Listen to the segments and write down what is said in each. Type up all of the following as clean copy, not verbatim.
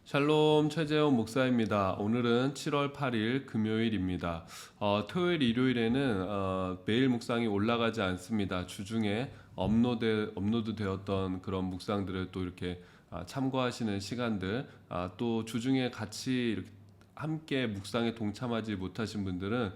샬롬 최재원 목사입니다. 오늘은 7월 8일 금요일입니다. 토요일, 일요일에는 매일 묵상이 올라가지 않습니다. 주중에 업로드 되었던 그런 묵상들을 또 이렇게 참고하시는 시간들, 또 주중에 같이 이렇게 함께 묵상에 동참하지 못하신 분들은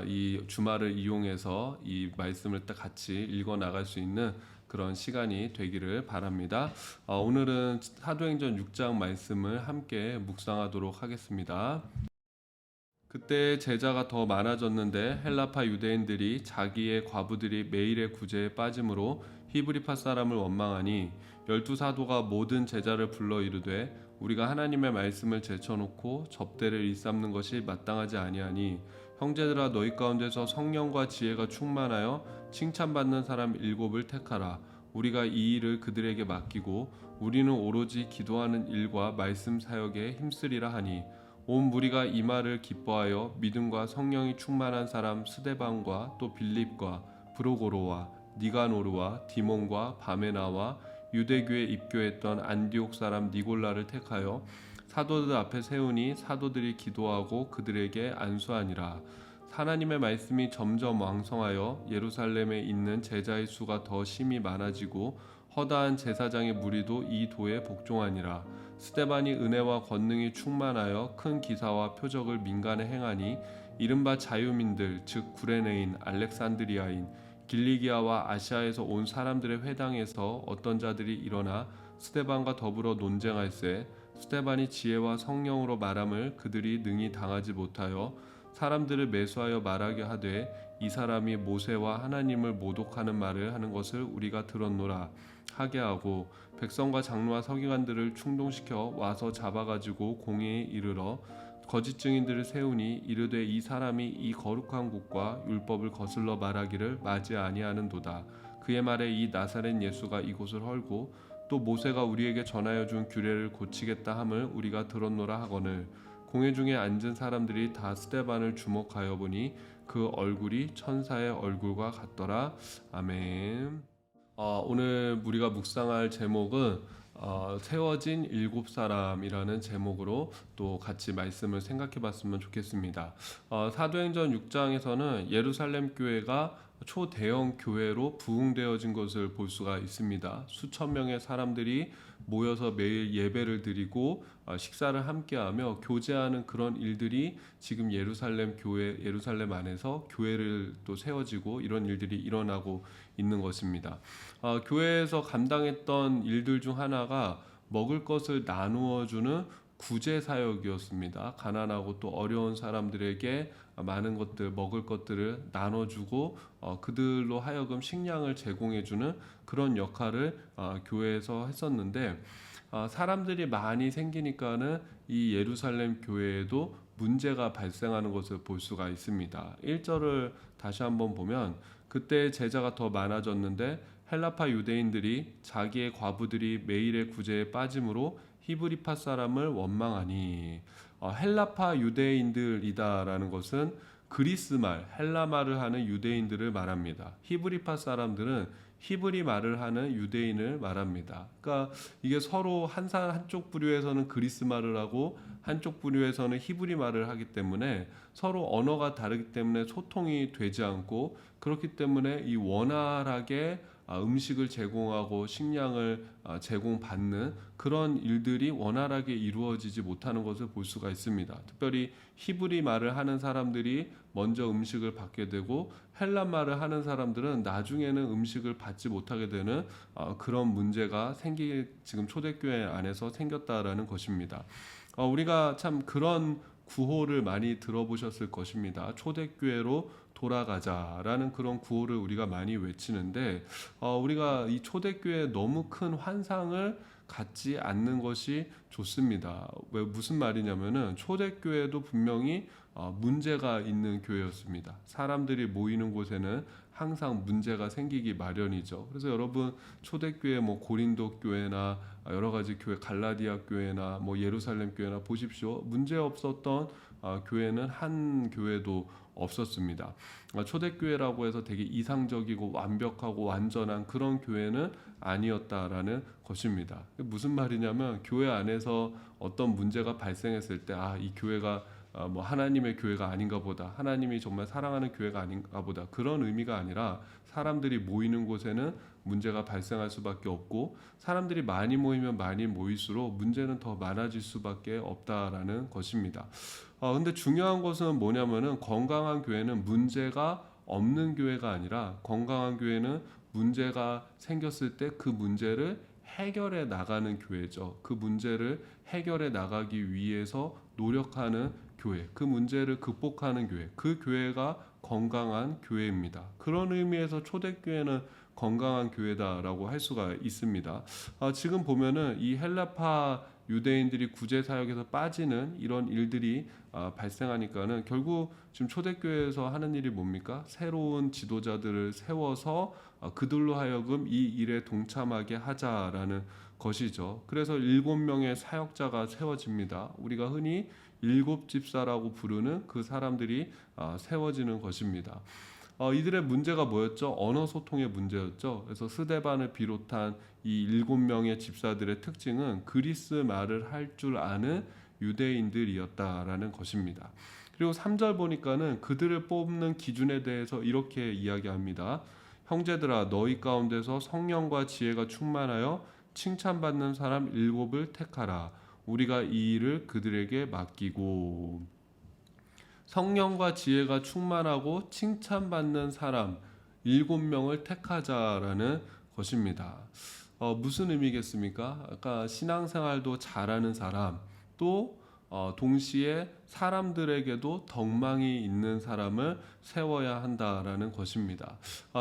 이 주말을 이용해서 이 말씀을 딱 같이 읽어 나갈 수 있는 그런 시간이 되기를 바랍니다. 오늘은 사도행전 6장 말씀을 함께 묵상하도록 하겠습니다. 그때 제자가 더 많아졌는데 헬라파 유대인들이 자기의 과부들이 매일의 구제에 빠짐으로 히브리파 사람을 원망하니 열두 사도가 모든 제자를 불러 이르되 우리가 하나님의 말씀을 제쳐놓고 접대를 일삼는 것이 마땅하지 아니하니 형제들아 너희 가운데서 성령과 지혜가 충만하여 칭찬받는 사람 7을 택하라. 우리가 이 일을 그들에게 맡기고 우리는 오로지 기도하는 일과 말씀 사역에 힘쓰리라 하니 온 무리가 이 말을 기뻐하여 믿음과 성령이 충만한 사람 스데반과 또 빌립과 브로고로와 니가노르와 디몬과 바메나와 유대교에 입교했던 안디옥 사람 니골라를 택하여 사도들 앞에 세우니 사도들이 기도하고 그들에게 안수하니라. 하나님의 말씀이 점점 왕성하여 예루살렘에 있는 제자의 수가 더 심히 많아지고 허다한 제사장의 무리도 이 도에 복종하니라. 스데반이 은혜와 권능이 충만하여 큰 기사와 표적을 민간에 행하니 이른바 자유민들 즉 구레네인 알렉산드리아인 길리기아와 아시아에서 온 사람들의 회당에서 어떤 자들이 일어나 스데반과 더불어 논쟁할세 스데반이 지혜와 성령으로 말함을 그들이 능히 당하지 못하여 사람들을 매수하여 말하게 하되 이 사람이 모세와 하나님을 모독하는 말을 하는 것을 우리가 들었노라 하게 하고 백성과 장로와 서기관들을 충동시켜 와서 잡아가지고 공회에 이르러 거짓 증인들을 세우니 이르되 이 사람이 이 거룩한 곳과 율법을 거슬러 말하기를 맞이 아니하는도다. 그의 말에 이 나사렛 예수가 이곳을 헐고 또 모세가 우리에게 전하여 준 규례를 고치겠다 함을 우리가 들었노라 하거늘 공회 중에 앉은 사람들이 다 스데반을 주목하여 보니 그 얼굴이 천사의 얼굴과 같더라. 아멘. 오늘 우리가 묵상할 제목은 세워진 7사람이라는 제목으로 또 같이 말씀을 생각해 봤으면 좋겠습니다. 사도행전 6장에서는 예루살렘 교회가 초대형 교회로 부흥되어진 것을 볼 수가 있습니다. 수천 명의 사람들이 모여서 매일 예배를 드리고 식사를 함께하며 교제하는 그런 일들이 지금 예루살렘 안에서 교회를 또 세워지고 이런 일들이 일어나고 있는 것입니다. 교회에서 감당했던 일들 중 하나가 먹을 것을 나누어 주는 구제 사역이었습니다. 가난하고 또 어려운 사람들에게 많은 것들 먹을 것들을 나눠주고 그들로 하여금 식량을 제공해주는 그런 역할을 교회에서 했었는데 사람들이 많이 생기니까는 이 예루살렘 교회에도 문제가 발생하는 것을 볼 수가 있습니다. 1절을 다시 한번 보면 그때 제자가 더 많아졌는데 헬라파 유대인들이 자기의 과부들이 매일의 구제에 빠짐으로 히브리파 사람을 원망하니 헬라파 유대인들이다라는 것은 그리스 말, 헬라 말을 하는 유대인들을 말합니다. 히브리파 사람들은 히브리 말을 하는 유대인을 말합니다. 그러니까 이게 서로 한쪽 부류에서는 그리스 말을 하고 한쪽 부류에서는 히브리 말을 하기 때문에 서로 언어가 다르기 때문에 소통이 되지 않고 그렇기 때문에 이 원활하게 음식을 제공하고 식량을 제공받는 그런 일들이 원활하게 이루어지지 못하는 것을 볼 수가 있습니다. 특별히 히브리 말을 하는 사람들이 먼저 음식을 받게 되고 헬라 말을 하는 사람들은 나중에는 음식을 받지 못하게 되는 그런 문제가 지금 초대교회 안에서 생겼다라는 것입니다. 우리가 참 그런 구호를 많이 들어보셨을 것입니다. 초대교회로 돌아가자라는 그런 구호를 우리가 많이 외치는데 우리가 이 초대교회에 너무 큰 환상을 갖지 않는 것이 좋습니다. 왜 무슨 말이냐면은 초대교회도 분명히 문제가 있는 교회였습니다. 사람들이 모이는 곳에는 항상 문제가 생기기 마련이죠. 그래서 여러분 초대교회 뭐 고린도 교회나 여러 가지 교회 갈라디아 교회나 뭐 예루살렘 교회나 보십시오. 문제 없었던 교회는 한 교회도 없었습니다. 초대교회라고 해서 되게 이상적이고 완벽하고 완전한 그런 교회는 아니었다라는 것입니다. 무슨 말이냐면 교회 안에서 어떤 문제가 발생했을 때 이 교회가 뭐 하나님의 교회가 아닌가 보다, 하나님이 정말 사랑하는 교회가 아닌가 보다, 그런 의미가 아니라 사람들이 모이는 곳에는 문제가 발생할 수밖에 없고, 사람들이 많이 모이면 많이 모일수록 문제는 더 많아질 수밖에 없다라는 것입니다. 근데 중요한 것은 뭐냐면은 건강한 교회는 문제가 없는 교회가 아니라, 건강한 교회는 문제가 생겼을 때 그 문제를 해결해 나가는 교회죠. 그 문제를 해결해 나가기 위해서 노력하는 교회, 그 문제를 극복하는 교회, 그 교회가 건강한 교회입니다. 그런 의미에서 초대교회는 건강한 교회다라고 할 수가 있습니다. 지금 보면은 이 헬라파 유대인들이 구제 사역에서 빠지는 이런 일들이 발생하니까는 결국 지금 초대교회에서 하는 일이 뭡니까? 새로운 지도자들을 세워서 그들로 하여금 이 일에 동참하게 하자라는 것이죠. 그래서 7명의 사역자가 세워집니다. 우리가 흔히 일곱 집사라고 부르는 그 사람들이 세워지는 것입니다. 이들의 문제가 뭐였죠? 언어 소통의 문제였죠. 그래서 스데반을 비롯한 이 7명의 집사들의 특징은 그리스 말을 할 줄 아는 유대인들이었다라는 것입니다. 그리고 3절 보니까는 그들을 뽑는 기준에 대해서 이렇게 이야기합니다. 형제들아, 너희 가운데서 성령과 지혜가 충만하여 칭찬받는 사람 7을 택하라. 우리가 이 일을 그들에게 맡기고. 성령과 지혜가 충만하고 칭찬받는 사람 7명을 택하자라는 것입니다. 무슨 의미겠습니까? 아까 신앙생활도 잘하는 사람, 또 동시에 사람들에게도 덕망이 있는 사람을 세워야 한다라는 것입니다.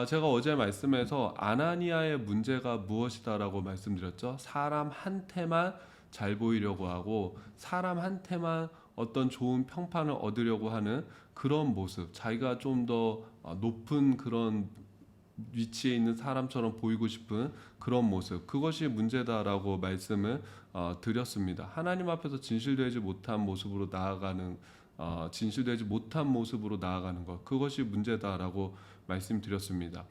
제가 어제 말씀에서 아나니아의 문제가 무엇이다라고 말씀드렸죠. 사람한테만 잘 보이려고 하고 사람한테만 어떤 좋은 평판을 얻으려고 하는 그런 모습, 자기가 좀 더 높은 그런 위치에 있는 사람처럼 보이고 싶은 그런 모습, 그것이 문제다라고 말씀을 드렸습니다. 하나님 앞에서 진실되지 못한 모습으로 나아가는 것, 그것이 문제다라고 말씀드렸습니다.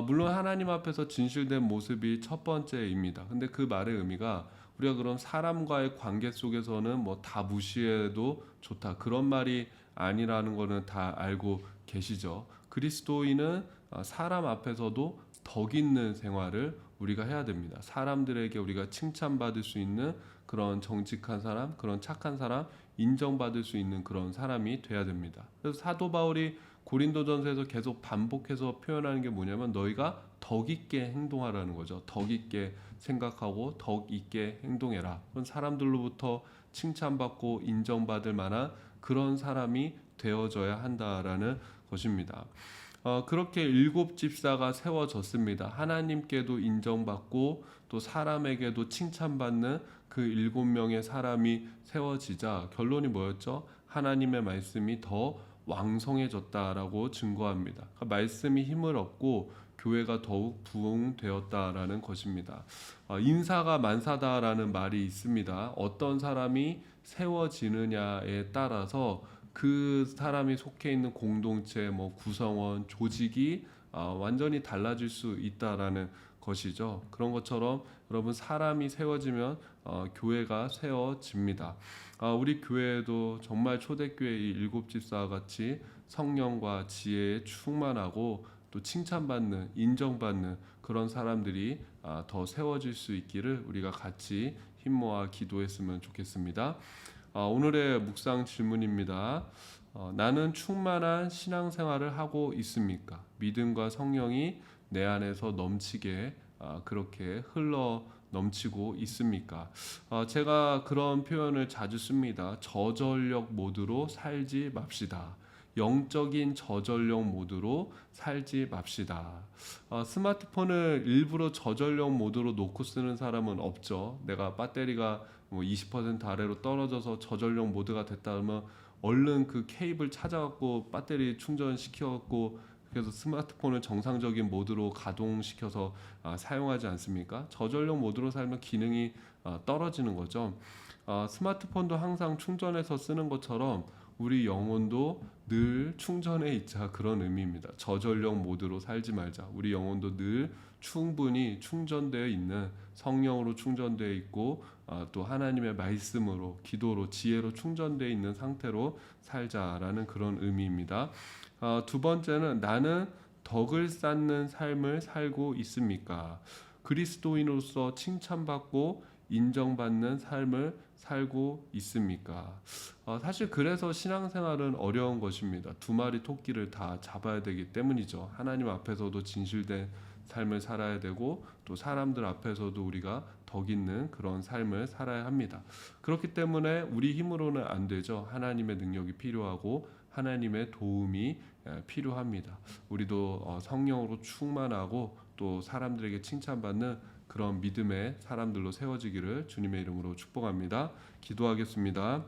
물론 하나님 앞에서 진실된 모습이 첫 번째입니다. 근데 그 말의 의미가 우리가 그럼 사람과의 관계 속에서는 뭐 다 무시해도 좋다, 그런 말이 아니라는 거는 다 알고 계시죠. 그리스도인은 사람 앞에서도 덕 있는 생활을 우리가 해야 됩니다. 사람들에게 우리가 칭찬받을 수 있는 그런 정직한 사람, 그런 착한 사람, 인정받을 수 있는 그런 사람이 돼야 됩니다. 그래서 사도 바울이 고린도전서에서 계속 반복해서 표현하는 게 뭐냐면 너희가 덕 있게 행동하라는 거죠. 덕 있게 생각하고 덕 있게 행동해라. 그런 사람들로부터 칭찬받고 인정받을 만한 그런 사람이 되어져야 한다라는 것입니다. 그렇게 7집사가 세워졌습니다. 하나님께도 인정받고 또 사람에게도 칭찬받는 그 7명의 사람이 세워지자 결론이 뭐였죠? 하나님의 말씀이 더 왕성해졌다라고 증거합니다. 그러니까 말씀이 힘을 얻고 교회가 더욱 부흥되었다라는 것입니다. 인사가 만사다라는 말이 있습니다. 어떤 사람이 세워지느냐에 따라서 그 사람이 속해 있는 공동체, 구성원, 조직이 완전히 달라질 수 있다라는 것이죠. 그런 것처럼 여러분, 사람이 세워지면 교회가 세워집니다. 우리 교회도 정말 초대교회 이 7집사와 같이 성령과 지혜에 충만하고 또 칭찬받는, 인정받는 그런 사람들이 더 세워질 수 있기를 우리가 같이 힘모아 기도했으면 좋겠습니다. 오늘의 묵상 질문입니다. 나는 충만한 신앙생활을 하고 있습니까? 믿음과 성령이 내 안에서 넘치게 그렇게 흘러 넘치고 있습니까? 제가 그런 표현을 자주 씁니다. 저전력 모드로 살지 맙시다. 영적인 저전력 모드로 살지 맙시다. 스마트폰을 일부러 저전력 모드로 놓고 쓰는 사람은 없죠. 내가 배터리가 20% 아래로 떨어져서 저전력 모드가 됐다 하면 얼른 그 케이블 찾아갖고 배터리 충전시켜갖고 그래서 스마트폰을 정상적인 모드로 가동시켜서 사용하지 않습니까? 저전력 모드로 살면 기능이 떨어지는 거죠. 스마트폰도 항상 충전해서 쓰는 것처럼 우리 영혼도 늘 충전해 있자 그런 의미입니다. 저전력 모드로 살지 말자. 우리 영혼도 늘 충분히 충전되어 있는 성령으로 충전되어 있고 또 하나님의 말씀으로 기도로 지혜로 충전되어 있는 상태로 살자라는 그런 의미입니다. 두 번째는 나는 덕을 쌓는 삶을 살고 있습니까? 그리스도인으로서 칭찬받고 인정받는 삶을 살고 있습니까? 사실 그래서 신앙생활은 어려운 것입니다. 두 마리 토끼를 다 잡아야 되기 때문이죠. 하나님 앞에서도 진실된 삶을 살아야 되고 또 사람들 앞에서도 우리가 덕 있는 그런 삶을 살아야 합니다. 그렇기 때문에 우리 힘으로는 안 되죠. 하나님의 능력이 필요하고 하나님의 도움이 필요합니다. 우리도 성령으로 충만하고 또 사람들에게 칭찬받는 그런 믿음의 사람들로 세워지기를 주님의 이름으로 축복합니다. 기도하겠습니다.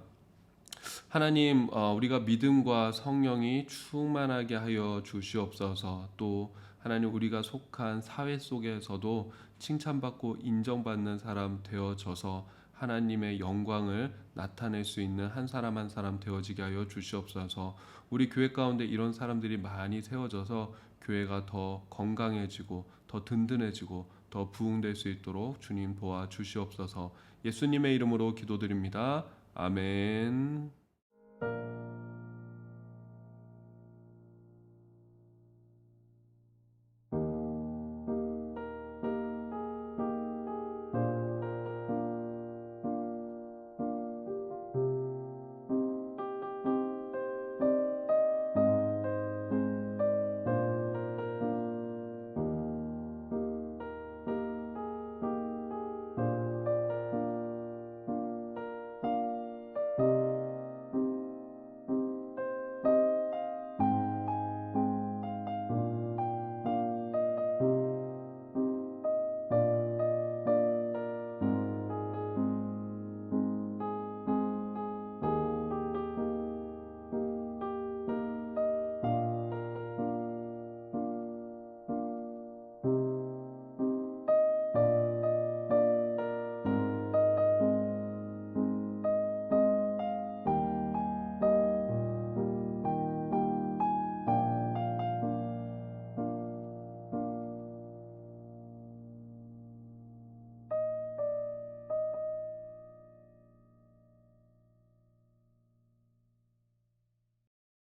하나님, 우리가 믿음과 성령이 충만하게 하여 주시옵소서. 또 하나님, 우리가 속한 사회 속에서도 칭찬받고 인정받는 사람 되어져서 하나님의 영광을 나타낼 수 있는 한 사람 한 사람 되어지게 하여 주시옵소서. 우리 교회 가운데 이런 사람들이 많이 세워져서 교회가 더 건강해지고 더 든든해지고 더 부흥될 수 있도록 주님 도와 주시옵소서. 예수님의 이름으로 기도드립니다. 아멘.